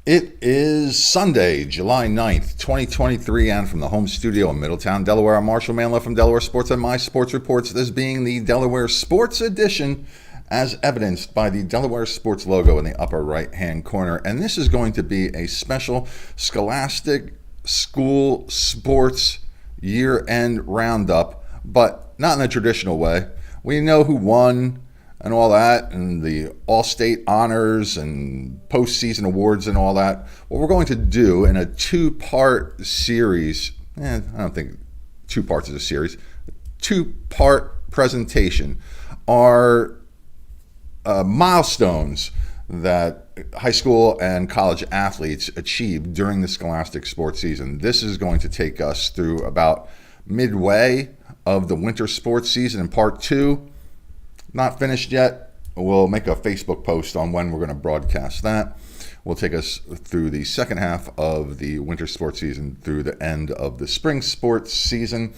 It is Sunday, July 9th, 2023, and from the home studio in Middletown, Delaware, I'm Marshall Manlove from Delaware Sports and My Sports Reports, this being the Delaware Sports Edition, as evidenced by the Delaware Sports logo in the upper right-hand corner. And this is going to be a special Scholastic School Sports year-end roundup, but not in the traditional way. We know who won and all that, and the all-state honors and postseason awards and all that. What we're going to do in a two-part series, I don't think 2 parts is a series, two-part presentation are milestones that high school and college athletes achieved during the Scholastic sports season. This is going to take us through about midway of the winter sports season in part 2. Not finished yet. We'll make a Facebook post on when we're going to broadcast that. Will take us through the second half of the winter sports season through the end of the spring sports season.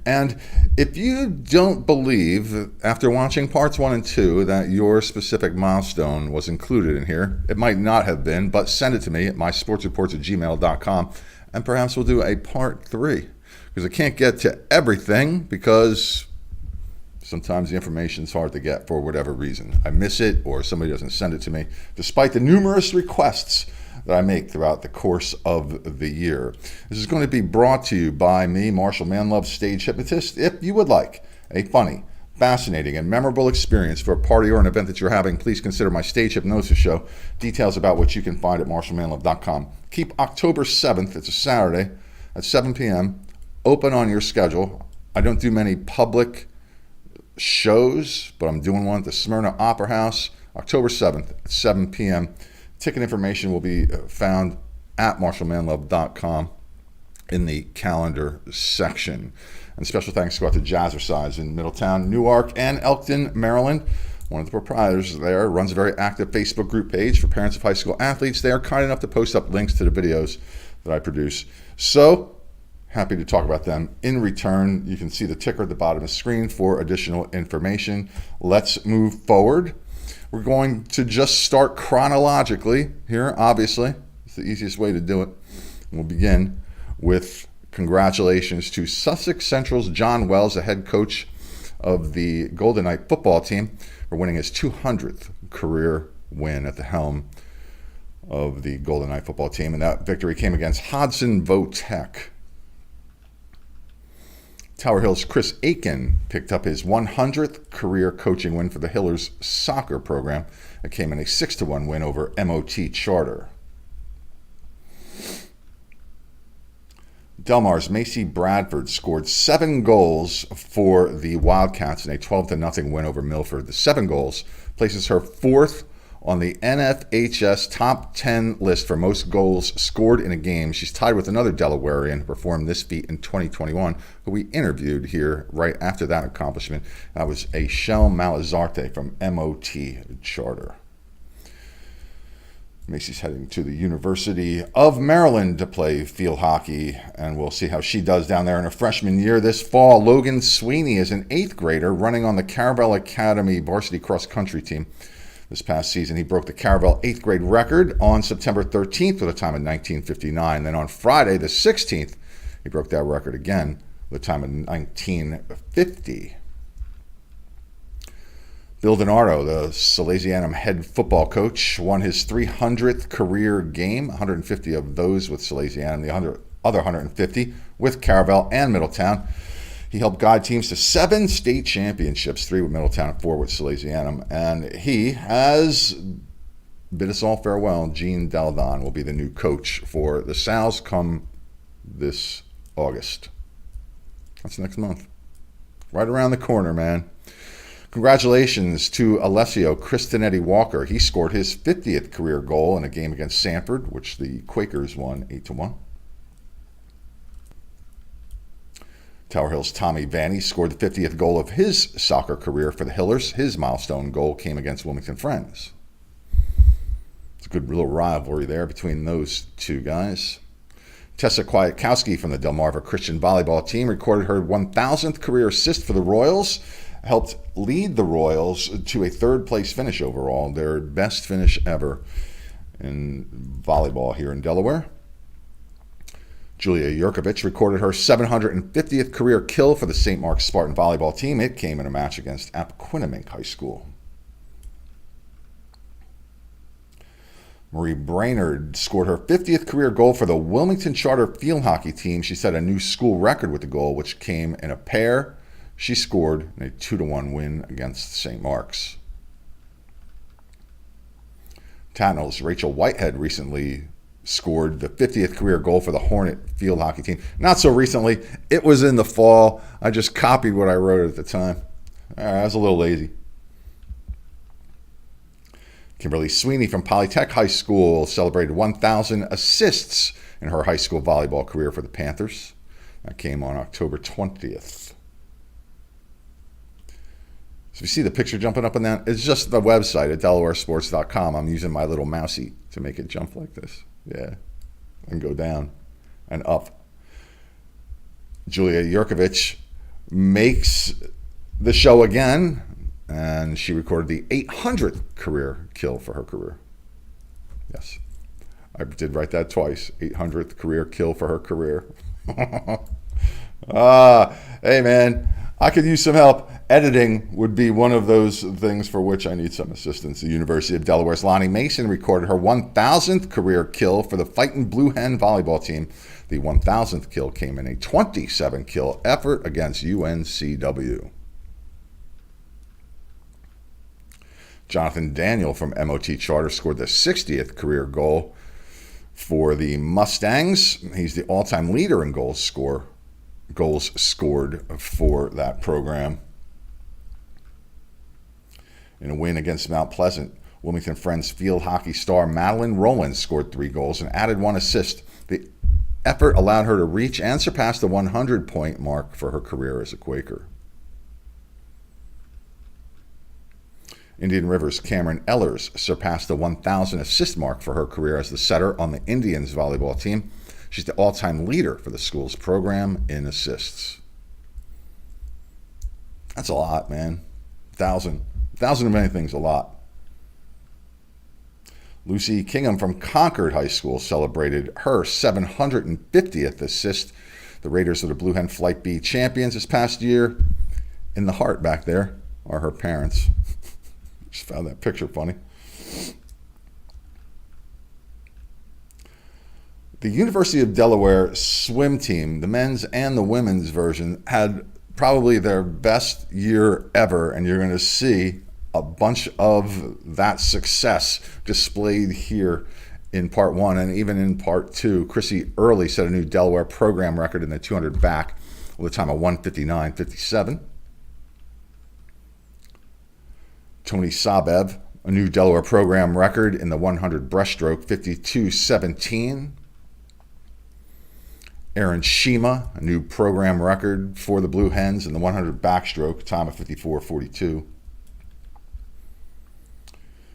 And if you don't believe, after watching parts 1 and 2, that your specific milestone was included in here, it might not have been, but send it to me at mysportsreports@gmail.com, and perhaps we'll do a part 3. Because I can't get to everything because sometimes the information is hard to get for whatever reason. I miss it or somebody doesn't send it to me, despite the numerous requests that I make throughout the course of the year. This is going to be brought to you by me, Marshall Manlove, stage hypnotist. If you would like a funny, fascinating, and memorable experience for a party or an event that you're having, please consider my stage hypnosis show. Details about which you can find at marshallmanlove.com. Keep October 7th, it's a Saturday, at 7 p.m., open on your schedule. I don't do many public shows, but I'm doing one at the Smyrna Opera House, October 7th at 7 p.m. Ticket information will be found at marshallmanlove.com in the calendar section. And special thanks go out to Jazzercise in Middletown, Newark, and Elkton, Maryland. One of the proprietors there runs a very active Facebook group page for parents of high school athletes. They are kind enough to post up links to the videos that I produce. So happy to talk about them in return. You can see the ticker at the bottom of the screen for additional information. Let's move forward. We're going to just start chronologically here, obviously. It's the easiest way to do it. We'll begin with congratulations to Sussex Central's John Wells, the head coach of the Golden Knight football team, for winning his 200th career win at the helm of the Golden Knight football team. And that victory came against Hodson Votech. Tower Hill's Chris Aiken picked up his 100th career coaching win for the Hillers soccer program. It came in a 6-1 win over MOT Charter. Delmar's Macy Bradford scored 7 goals for the Wildcats in a 12-0 win over Milford. The 7 goals places her 4th on the NFHS top 10 list for most goals scored in a game. She's tied with another Delawarean who performed this feat in 2021, who we interviewed here right after that accomplishment. That was Ashel Malazarte from MOT Charter. Macy's heading to the University of Maryland to play field hockey, and we'll see how she does down there in her freshman year this fall. Logan Sweeney is an 8th grader running on the Caravel Academy varsity cross-country team. This past season, he broke the Caravel 8th grade record on September 13th with a time of 19:59. Then on Friday, the 16th, he broke that record again with a time of 19:50. Bill DiNardo, the Salesianum head football coach, won his 300th career game, 150 of those with Salesianum, the other 150 with Caravel and Middletown. He helped guide teams to 7 state championships, 3 with Middletown and 4 with Salesianum. And he has bid us all farewell. Gene Deladon will be the new coach for the Sals come this August. That's next month. Right around the corner, man. Congratulations to Alessio Cristinetti Walker. He scored his 50th career goal in a game against Sanford, which the Quakers won 8-1. Tower Hill's Tommy Vanny scored the 50th goal of his soccer career for the Hillers. His milestone goal came against Wilmington Friends. It's a good little rivalry there between those two guys. Tessa Kwiatkowski from the Delmarva Christian volleyball team recorded her 1,000th career assist for the Royals, helped lead the Royals to a third-place finish overall, their best finish ever in volleyball here in Delaware. Julia Yurkovich recorded her 750th career kill for the St. Mark's Spartan volleyball team. It came in a match against Appoquinimink High School. Marie Brainerd scored her 50th career goal for the Wilmington Charter field hockey team. She set a new school record with the goal, which came in a pair. She scored in a 2-1 win against St. Mark's. Tatnall's Rachel Whitehead recently scored the 50th career goal for the Hornet field hockey team. Not so recently. It was in the fall. I just copied what I wrote at the time. I was a little lazy. Kimberly Sweeney from Polytech High School celebrated 1,000 assists in her high school volleyball career for the Panthers. That came on October 20th. So you see the picture jumping up and down? It's just the website at DelawareSports.com. I'm using my little mousey to make it jump like this. Yeah, and go down and up. Julia Yurkovich makes the show again, and she recorded the 800th career kill for her career. Yes, I did write that twice. 800th career kill for her career. Hey man, I could use some help. Editing would be one of those things for which I need some assistance. The University of Delaware's Lonnie Mason recorded her 1,000th career kill for the Fightin' Blue Hen volleyball team. The 1,000th kill came in a 27-kill effort against UNCW. Jonathan Daniel from MOT Charter scored the 60th career goal for the Mustangs. He's the all-time leader in goals scored for that program. In a win against Mount Pleasant, Wilmington Friends field hockey star Madeline Rowland scored 3 goals and added 1 assist. The effort allowed her to reach and surpass the 100-point mark for her career as a Quaker. Indian River's Cameron Ellers surpassed the 1,000 assist mark for her career as the setter on the Indians volleyball team. She's the all-time leader for the school's program in assists. That's a lot, man. 1,000 of many things, a lot. Lucy Kingham from Concord High School celebrated her 750th assist. The Raiders are the Blue Hen Flight B champions this past year. In the heart back there are her parents. Just found that picture funny. The University of Delaware swim team, the men's and the women's version, had probably their best year ever, and you're going to see a bunch of that success displayed here in part 1 and even in part 2. Chrissy Early set a new Delaware program record in the 200 back with a time of 1:59.57. Tony Sabev, a new Delaware program record in the 100 breaststroke, 52.17. Aaron Shima, a new program record for the Blue Hens in the 100 backstroke, time of 54.42.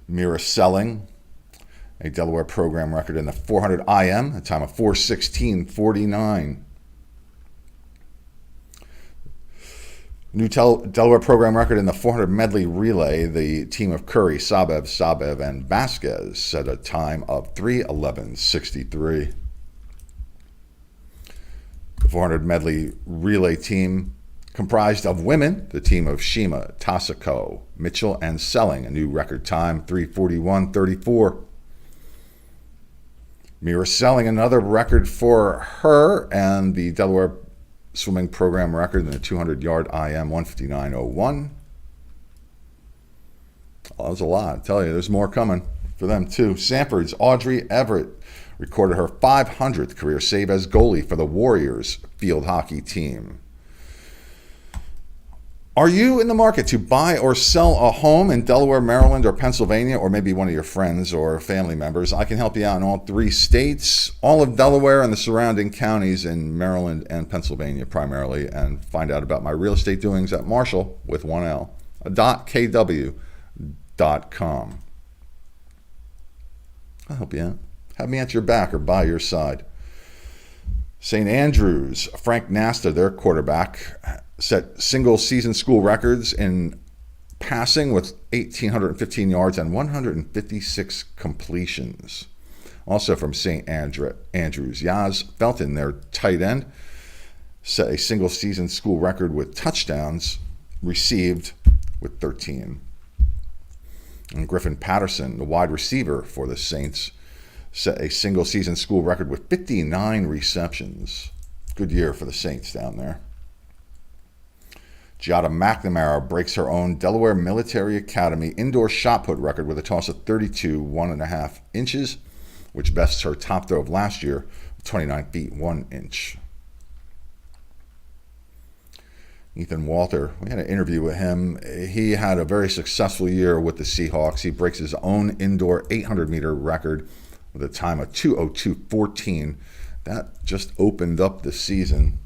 Mira Selling, a Delaware program record in the 400 IM, a time of 4:16.49. New Delaware program record in the 400 medley relay. The team of Curry, Sabev, and Vasquez set a time of 3:11.63. The 400 medley relay team comprised of women, the team of Shima, Tasako, Mitchell, and Selling, a new record time, 3:41.34. Mira Selling, another record for her, and the Delaware swimming program record in the 200-yard IM, 1:59.01. Oh, that was a lot. I tell you, there's more coming for them, too. Sanford's Audrey Everett recorded her 500th career save as goalie for the Warriors field hockey team. Are you in the market to buy or sell a home in Delaware, Maryland, or Pennsylvania, or maybe one of your friends or family members? I can help you out in all 3 states, all of Delaware and the surrounding counties in Maryland and Pennsylvania primarily, and find out about my real estate doings at Marshall with 1L, .kw.com. I'll help you out. Have me at your back or by your side. St. Andrews, Frank Nasta, their quarterback, set single-season school records in passing with 1,815 yards and 156 completions. Also from St. Andrews, Yaz Felton, their tight end, set a single-season school record with touchdowns received with 13. And Griffin Patterson, the wide receiver for the Saints, set a single-season school record with 59 receptions. Good year for the Saints down there. Giada McNamara breaks her own Delaware Military Academy indoor shot put record with a toss of 32 1.5 inches, which bests her top throw of last year, 29 feet 1 inch. Ethan Walter, we had an interview with him. He had a very successful year with the Seahawks. He breaks his own indoor 800-meter record with a time of 2:02.14. That just opened up the season.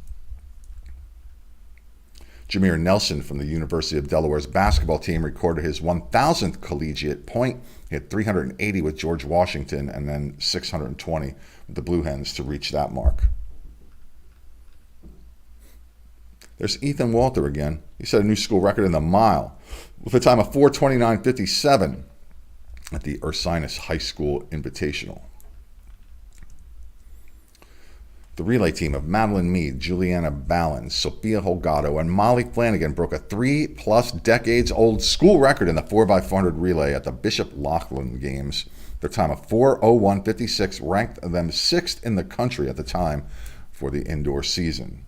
Jameer Nelson from the University of Delaware's basketball team recorded his 1,000th collegiate point. He had 380 with George Washington and then 620 with the Blue Hens to reach that mark. There's Ethan Walter again. He set a new school record in the mile with a time of 4:29.57 at the Ursinus High School Invitational. The relay team of Madeline Mead, Juliana Ballin, Sophia Holgado, and Molly Flanagan broke a 3+ decades-old school record in the 4x400 relay at the Bishop Loughlin Games. Their time of 4:01.56 ranked them 6th in the country at the time for the indoor season.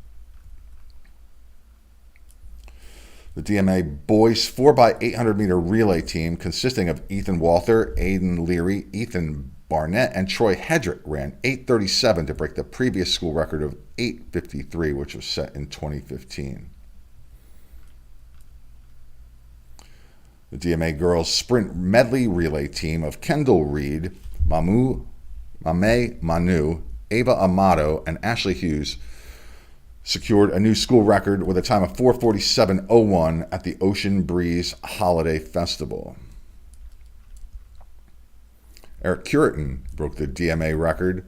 The DMA boys 4x800 meter relay team, consisting of Ethan Walther, Aiden Leary, Ethan Barnett, and Troy Hedrick, ran 8:37 to break the previous school record of 8:53, which was set in 2015. The DMA girls sprint medley relay team of Kendall Reed, Mame Manu, Ava Amato, and Ashley Hughes secured a new school record with a time of 4:47.01 at the Ocean Breeze Holiday Festival. Eric Curitin broke the DMA record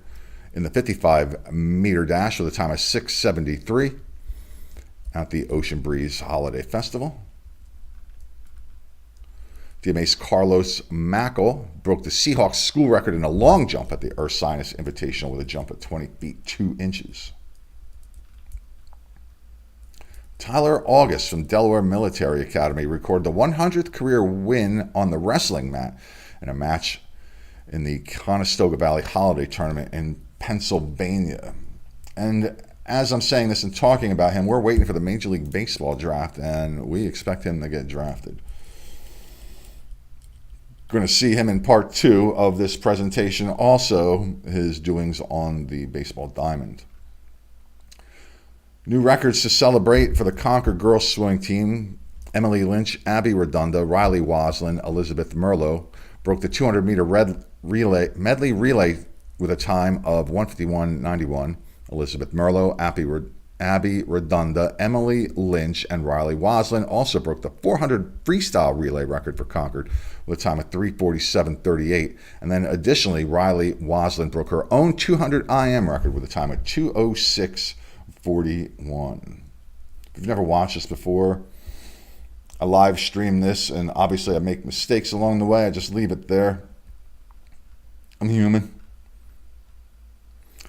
in the 55-meter dash with a time of 6:73 at the Ocean Breeze Holiday Festival. DMA's Carlos Mackel broke the Seahawks school record in a long jump at the Ursinus Invitational with a jump of 20 feet 2 inches. Tyler August from Delaware Military Academy recorded the 100th career win on the wrestling mat in a match in the Conestoga Valley Holiday Tournament in Pennsylvania. And as I'm saying this and talking about him, we're waiting for the Major League Baseball draft, and we expect him to get drafted. Going to see him in part 2 of this presentation, also his doings on the baseball diamond. New records to celebrate for the Concord girls swimming team. Emily Lynch, Abby Redonda, Riley Waslin, Elizabeth Merlot broke the 200-meter medley relay with a time of 1:51.91. Elizabeth Merlot, Abby Redonda, Emily Lynch, and Riley Waslin also broke the 400 freestyle relay record for Concord with a time of 3:47.38. And then additionally, Riley Waslin broke her own 200 IM record with a time of 2:06.41. If you've never watched this before, I live stream this, and obviously I make mistakes along the way. I just leave it there. I'm human.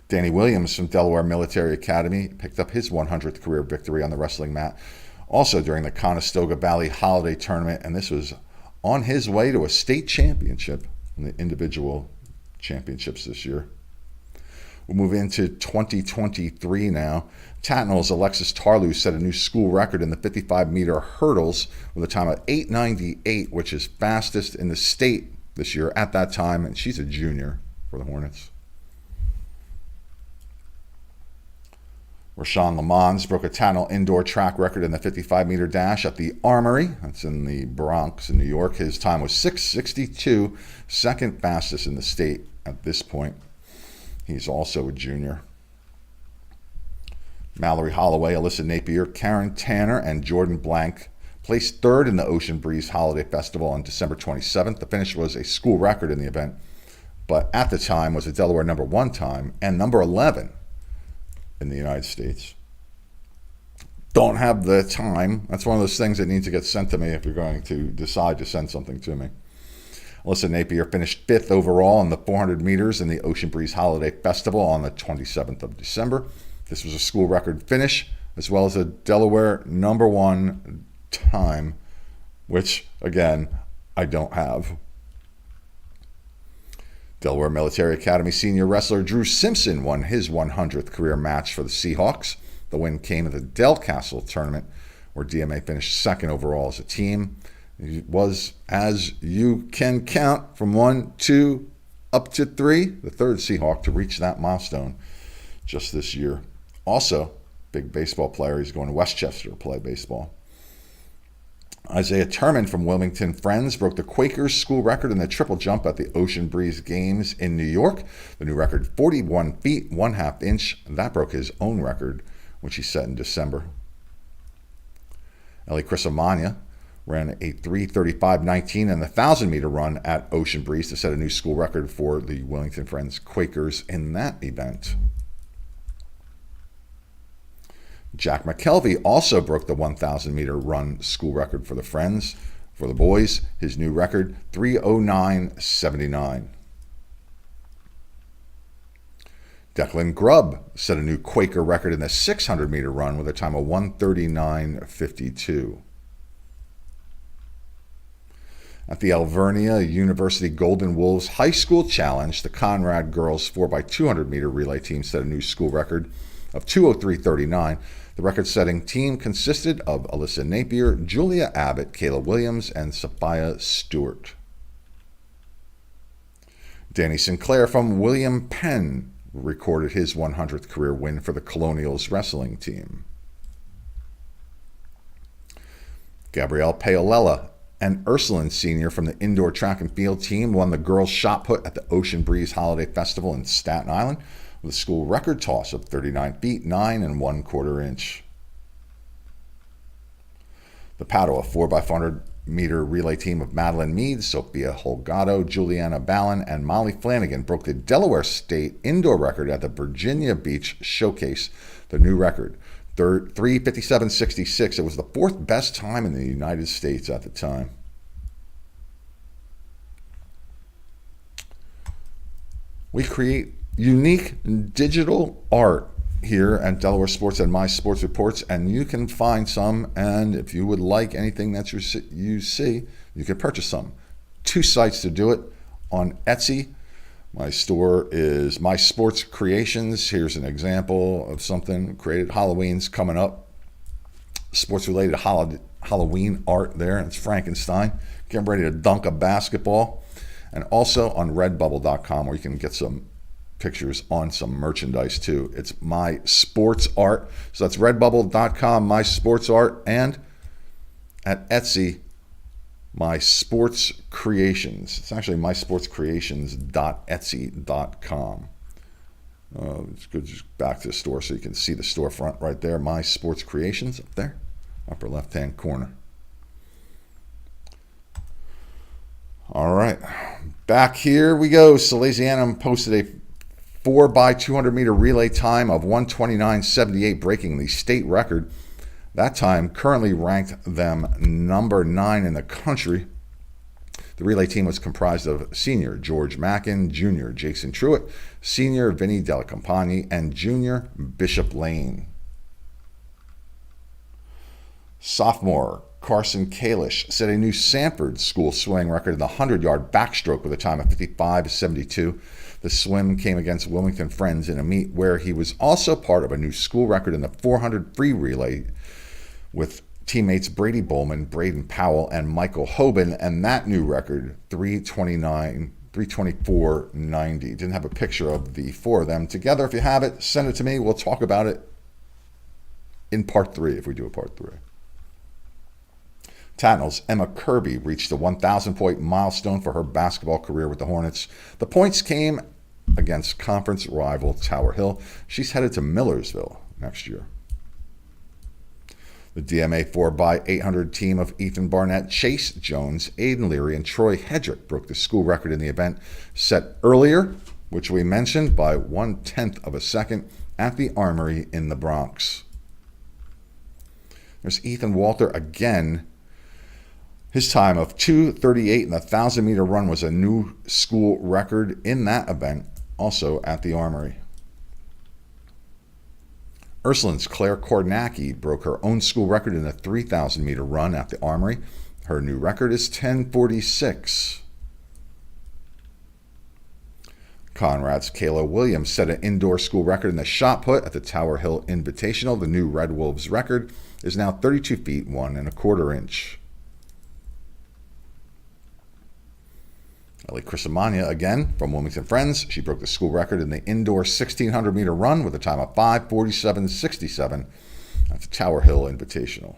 Danny Williams from Delaware Military Academy picked up his 100th career victory on the wrestling mat, also during the Conestoga Valley Holiday Tournament, and this was on his way to a state championship in the individual championships this year. We'll move into 2023 now. Tatnall's Alexis Tarlew set a new school record in the 55-meter hurdles with a time of 8:98, which is fastest in the state this year at that time, and she's a junior for the Hornets. Rashawn Lamons broke a Tatnall indoor track record in the 55-meter dash at the Armory. That's in the Bronx in New York. His time was 6:62, second fastest in the state at this point. He's also a junior. Mallory Holloway, Alyssa Napier, Karen Tanner, and Jordan Blank placed third in the Ocean Breeze Holiday Festival on December 27th. The finish was a school record in the event, but at the time was a Delaware number 1 time and number 11 in the United States. Don't have the time. That's one of those things that needs to get sent to me if you're going to decide to send something to me. Alyssa Napier finished 5th overall in the 400 meters in the Ocean Breeze Holiday Festival on the 27th of December. This was a school record finish, as well as a Delaware #1 time, which, again, I don't have. Delaware Military Academy senior wrestler Drew Simpson won his 100th career match for the Seahawks. The win came at the Del Castle tournament, where DMA finished 2nd overall as a team. It was, as you can count, from 1, 2, up to 3, the 3rd Seahawk to reach that milestone just this year. Also, big baseball player, he's going to Westchester to play baseball. Isaiah Turman from Wilmington Friends broke the Quakers school record in the triple jump at the Ocean Breeze Games in New York. The new record, 41 feet, 1/2 inch. That broke his own record, which he set in December. Ellie Crisamania ran a 3:35.19 in the 1,000-meter run at Ocean Breeze to set a new school record for the Wilmington Friends Quakers in that event. Jack McKelvey also broke the 1,000-meter run school record for the Friends. For the boys, his new record, 3:09.79. Declan Grubb set a new Quaker record in the 600-meter run with a time of 1:39.52. At the Alvernia University Golden Wolves High School Challenge, the Conrad girls 4x200-meter relay team set a new school record of 2:03.39. The record-setting team consisted of Alyssa Napier, Julia Abbott, Kayla Williams, and Sophia Stewart. Danny Sinclair from William Penn recorded his 100th career win for the Colonials wrestling team. Gabrielle Paolella, an Ursuline senior from the indoor track and field team, won the girls' shot put at the Ocean Breeze Holiday Festival in Staten Island with a school record toss of 39 feet, 9 1/4 inch. The paddle, a 4x400-meter relay team of Madeline Mead, Sophia Holgado, Juliana Ballin, and Molly Flanagan broke the Delaware State indoor record at the Virginia Beach Showcase, the new record, 3:57.66. It was the 4th best time in the United States at the time. We create unique digital art here at Delaware Sports and My Sports Reports, and you can find some, and if you would like anything that you see, you can purchase some. 2 sites to do it. On Etsy, my store is My Sports Creations. Here's an example of something created. Halloween's coming up. Sports-related Halloween art there, and it's Frankenstein. Getting ready to dunk a basketball. And also on redbubble.com, where you can get some pictures on some merchandise too. It's My Sports Art. So that's redbubble.com, My Sports Art, and at Etsy, My Sports Creations. It's actually mysportscreations.etsy.com. It's good, just back to the store so you can see the storefront right there. My Sports Creations up there, upper left-hand corner. All right, back here we go. Salesianum posted a 4x200-meter relay time of 1:29.78, breaking the state record. That time currently ranked them number 9 in the country. The relay team was comprised of senior George Mackin, junior Jason Truitt, senior Vinny Delacampagni, and junior Bishop Lane. Sophomore Carson Kalish set a new Sanford school swimming record in the 100-yard backstroke with a time of 55.72. The swim came against Wilmington Friends in a meet where he was also part of a new school record in the 400 free relay with teammates Brady Bowman, Braden Powell, and Michael Hoban, and that new record, 3:24.90. Didn't have a picture of the 4 of them together. If you have it, send it to me. We'll talk about it in part 3 if we do a part 3. Tatnall's Emma Kirby reached the 1,000-point milestone for her basketball career with the Hornets. The points came against conference rival Tower Hill. She's headed to Millersville next year. The DMA 4x800 team of Ethan Barnett, Chase Jones, Aiden Leary, and Troy Hedrick broke the school record in the event set earlier, which we mentioned, by 1/10 of a second at the Armory in the Bronx. There's Ethan Walter again. His time of 2:38 in the 1,000-meter run was a new school record in that event, also at the Armory. Ursuline's Claire Kornacki broke her own school record in the 3,000-meter run at the Armory. Her new record is 10:46. Conrad's Kayla Williams set an indoor school record in the shot put at the Tower Hill Invitational. The new Red Wolves record is now 32 feet 1 1/4 inch. Ellie Crisamania, again, from Wilmington Friends. She broke the school record in the indoor 1,600-meter run with a time of 5:47.67 at the Tower Hill Invitational.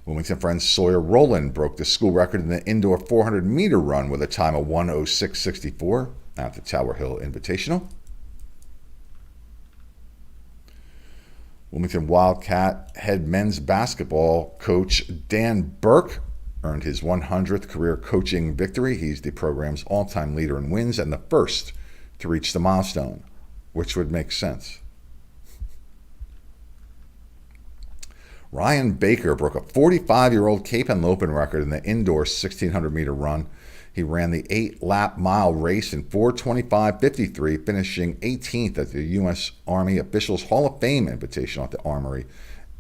Wilmington Friends Sawyer Rowland broke the school record in the indoor 400-meter run with a time of 1:06.64 at the Tower Hill Invitational. Wilmington Wildcat head men's basketball coach Dan Burke earned his 100th career coaching victory. He's the program's all-time leader in wins and the first to reach the milestone, which would make sense. Ryan Baker broke a 45-year-old Cape Henlopen record in the indoor 1,600-meter run. He ran the 8-lap mile race in 4:25.53, finishing 18th at the U.S. Army Officials Hall of Fame Invitational at the Armory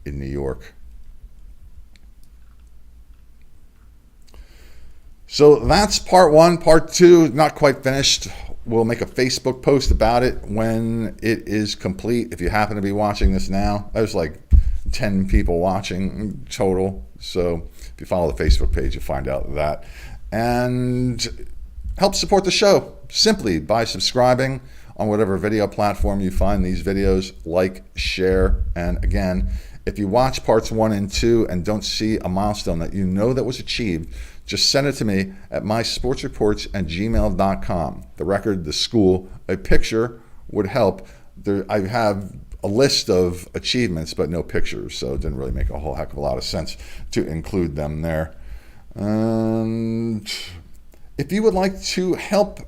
in New York. So that's part one. Part two, not quite finished. We'll make a Facebook post about it when it is complete. If you happen to be watching this now, there's like 10 people watching total. So if you follow the Facebook page, you'll find out that. And help support the show simply by subscribing on whatever video platform you find these videos. Like, share, and again, if you watch parts 1 and 2 and don't see a milestone that you know that was achieved, just send it to me at mysportsreports@gmail.com. The record, the school, a picture would help. I have a list of achievements, but no pictures, so it didn't really make a whole heck of a lot of sense to include them there. And if you would like to help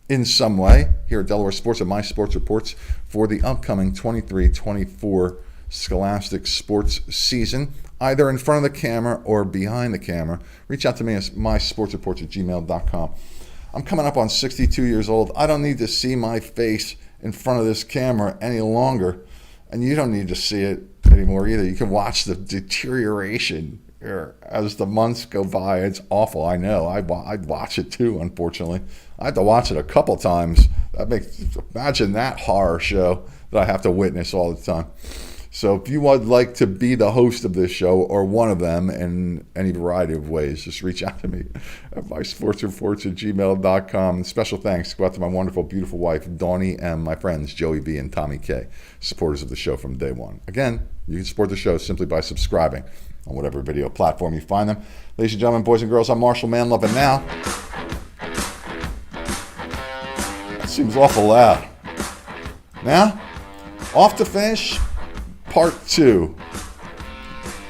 in some way here at Delaware Sports at My Sports Reports for the upcoming 23-24 Scholastic Sports season, either in front of the camera or behind the camera, reach out to me at mysportsreports@gmail.com. I'm coming up on 62 years old. I don't need to see my face in front of this camera any longer, and you don't need to see it anymore either. You can watch the deterioration here as the months go by. It's awful, I know. I'd watch it too, unfortunately. I have to watch it a couple times. Imagine that horror show that I have to witness all the time. So if you would like to be the host of this show or one of them in any variety of ways, just reach out to me at mysportsreports@gmail.com. And special thanks go out to my wonderful, beautiful wife, Dawnie, and my friends, Joey B. and Tommy K., supporters of the show from day one. Again, you can support the show simply by subscribing on whatever video platform you find them. Ladies and gentlemen, boys and girls, I'm Marshal Manlove, and now, that seems awful loud. Now, off to finish part 2.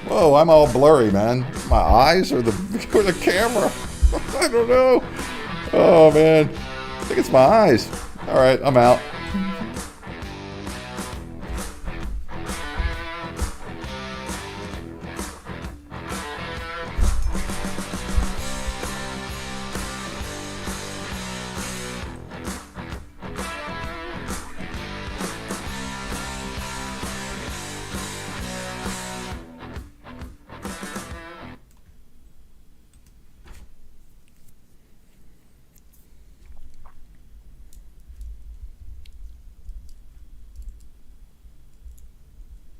Whoa, I'm all blurry, man. My eyes or the camera? I don't know. Oh, man. I think it's my eyes. All right, I'm out.